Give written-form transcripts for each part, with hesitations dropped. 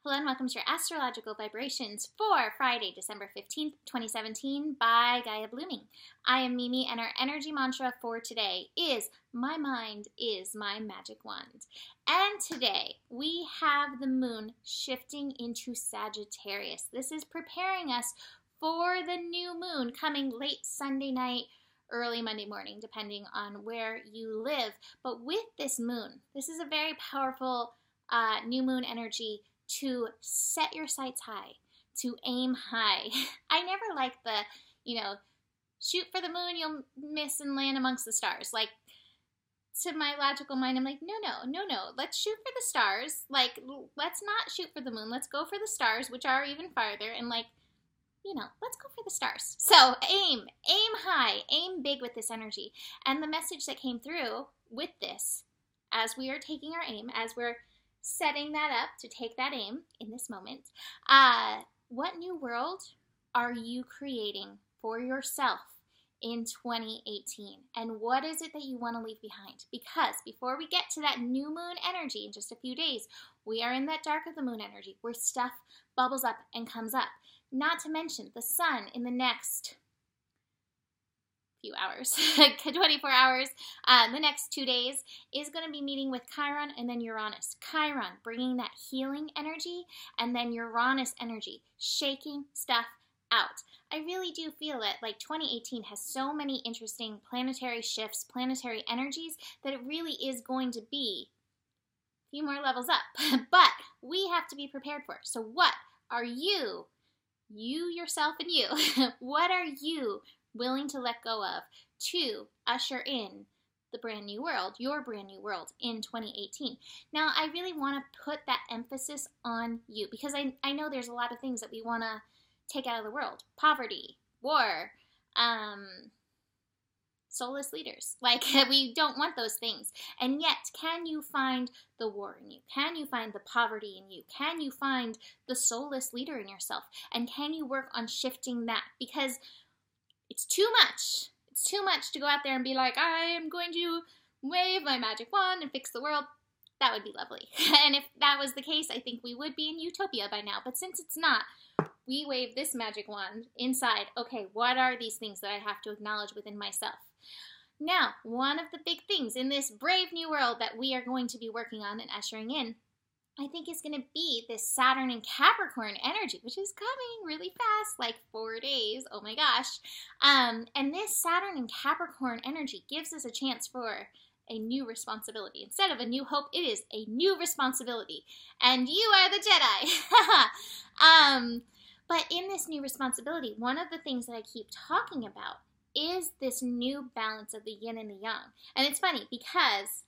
Hello and welcome to your astrological vibrations for Friday, December 15th, 2017 by Gaia Blooming. I am Mimi and our energy mantra for today is my mind is my magic wand. And today we have the moon shifting into Sagittarius. This is preparing us for the new moon coming late Sunday night, early Monday morning, depending on where you live. But with this moon, this is a very powerful new moon energy to set your sights high, to aim high. I never like the, shoot for the moon, you'll miss and land amongst the stars. Like, to my logical mind, I'm like, no, let's shoot for the stars. Like, let's not shoot for the moon. Let's go for the stars, which are even farther, and let's go for the stars. So aim high, aim big with this energy. And the message that came through with this, as we are taking our aim, as we're setting that up to take that aim in this moment, what new world are you creating for yourself in 2018? And what is it that you want to leave behind? Because before we get to that new moon energy in just a few days, we are in that dark of the moon energy where stuff bubbles up and comes up. Not to mention the sun in the next few hours, 24 hours, the next 2 days is going to be meeting with Chiron and then Uranus. Chiron bringing that healing energy, and then Uranus energy shaking stuff out. I really do feel it, like 2018 has so many interesting planetary shifts, planetary energies, that it really is going to be a few more levels up. But we have to be prepared for it. So what are you yourself and you, what are you willing to let go of to usher in the brand new world, your brand new world in 2018? Now, I really want to put that emphasis on you because I know there's a lot of things that we want to take out of the world. Poverty, war, soulless leaders. Like, we don't want those things. And yet, can you find the war in you? Can you find the poverty in you? Can you find the soulless leader in yourself? And can you work on shifting that? Because it's too much. It's too much to go out there and be like, I am going to wave my magic wand and fix the world. That would be lovely. And if that was the case, I think we would be in utopia by now. But since it's not, we wave this magic wand inside. Okay, what are these things that I have to acknowledge within myself? Now, one of the big things in this brave new world that we are going to be working on and ushering in, I think is going to be this Saturn and Capricorn energy, which is coming really fast, like 4 days. Oh my gosh. And this Saturn and Capricorn energy gives us a chance for a new responsibility. Instead of a new hope, it is a new responsibility. And you are the Jedi. But in this new responsibility, one of the things that I keep talking about is this new balance of the yin and the yang. And it's funny because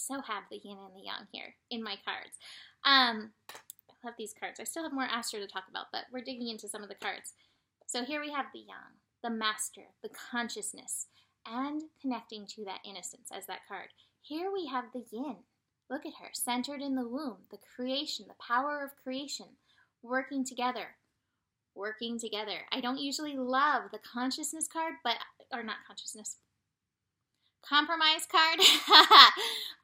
so have the yin and the yang here in my cards. I love these cards. I still have more astro to talk about, but we're digging into some of the cards. So here we have the yang, the master, the consciousness, and connecting to that innocence as that card. Here we have the yin. Look at her, centered in the womb, the creation, the power of creation, working together. Working together. I don't usually love the consciousness card, or not consciousness, compromise card.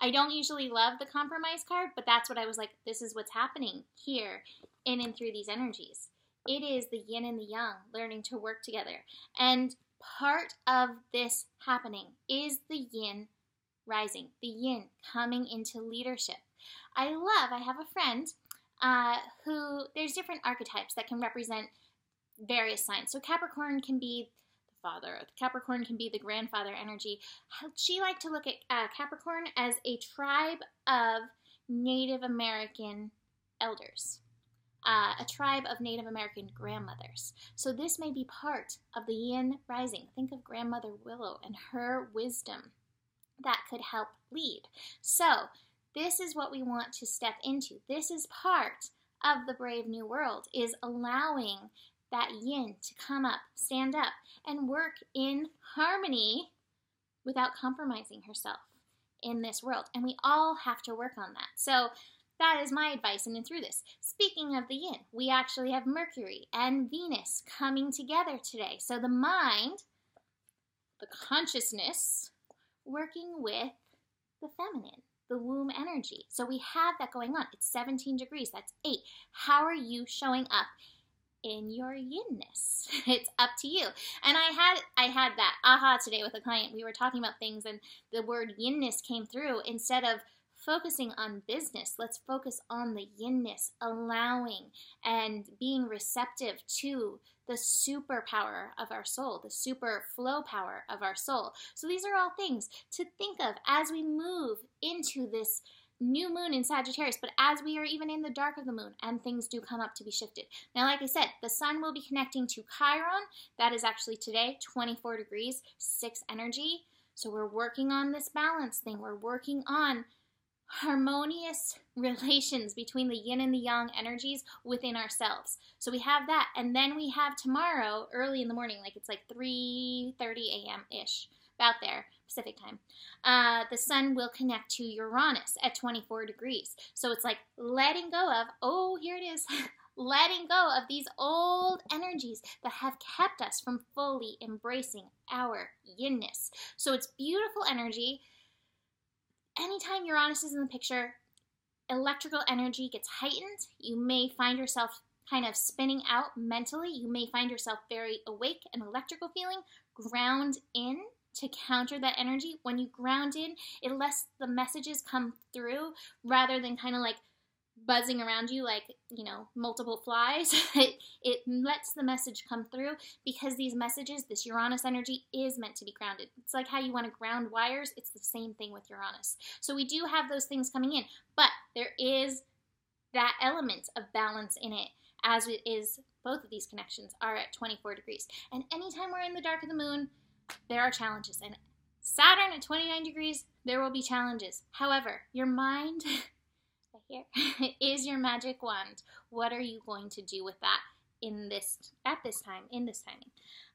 I don't usually love the compromise card, but that's what I was like, this is what's happening here in and through these energies. It is the yin and the yang learning to work together. And part of this happening is the yin rising, the yin coming into leadership. I have a friend who, there's different archetypes that can represent various signs. So Capricorn can be father. Capricorn can be the grandfather energy. She liked to look at Capricorn as a tribe of Native American elders, a tribe of Native American grandmothers. So this may be part of the yin rising. Think of Grandmother Willow and her wisdom that could help lead. So this is what we want to step into. This is part of the brave new world, is allowing that yin to come up, stand up, and work in harmony without compromising herself in this world. And we all have to work on that. So that is my advice in and through this. Speaking of the yin, we actually have Mercury and Venus coming together today. So the mind, the consciousness, working with the feminine. the womb energy. So we have that going on. It's 17 degrees. That's 8. How are you showing up in your yinness? It's up to you. And I had that aha today with a client. We were talking about things and the word yinness came through. Instead of focusing on business, let's focus on the yinness, allowing and being receptive to the superpower of our soul, the super flow power of our soul. So these are all things to think of as we move into this new moon in Sagittarius, but as we are even in the dark of the moon and things do come up to be shifted. Now, like I said, the sun will be connecting to Chiron. That is actually today, 24 degrees, 6 energy. So we're working on this balance thing. We're working on harmonious relations between the yin and the yang energies within ourselves. So we have that, and then we have tomorrow early in the morning, like it's like 3:30 a.m. ish, about there, Pacific time. The sun will connect to Uranus at 24 degrees. So it's like letting go of, oh, here it is, letting go of these old energies that have kept us from fully embracing our yinness. So it's beautiful energy. Anytime Uranus is in the picture, electrical energy gets heightened. You may find yourself kind of spinning out mentally. You may find yourself very awake and electrical feeling. Ground in to counter that energy. When you ground in, it lets the messages come through rather than kind of like buzzing around you like, multiple flies. It lets the message come through because these messages, this Uranus energy is meant to be grounded. It's like how you want to ground wires. It's the same thing with Uranus. So we do have those things coming in, but there is that element of balance in it, as it is both of these connections are at 24 degrees. And anytime we're in the dark of the moon, there are challenges. And Saturn at 29 degrees, there will be challenges. However, your mind here is your magic wand. What are you going to do with that in this timing?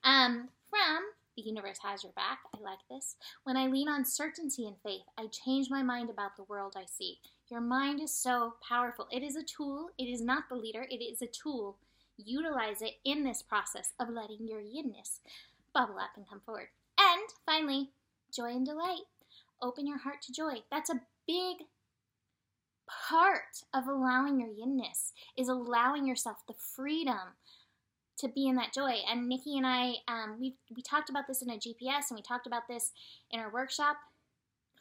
From The Universe Has Your Back, I like this. When I lean on certainty and faith, I change my mind about the world I see. Your mind is so powerful. It is a tool. It is not the leader. It is a tool. Utilize it in this process of letting your yinness bubble up and come forward. And finally, joy and delight. Open your heart to joy. That's a big part of allowing your yinness, is allowing yourself the freedom to be in that joy. And Nikki and I, we talked about this in a GPS, and we talked about this in our workshop.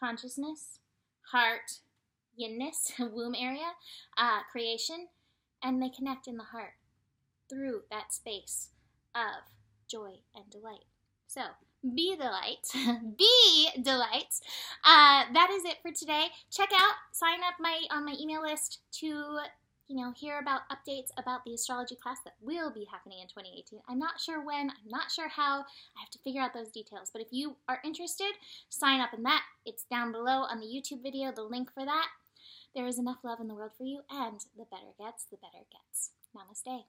Consciousness, heart, yinness, womb area, creation, and they connect in the heart through that space of joy and delight. So be the light, be delight. That is it for today. Check out, sign up on my email list to, hear about updates about the astrology class that will be happening in 2018. I'm not sure when, I'm not sure how. I have to figure out those details. But if you are interested, sign up in that. It's down below on the YouTube video, the link for that. There is enough love in the world for you, and the better gets, the better gets. Namaste.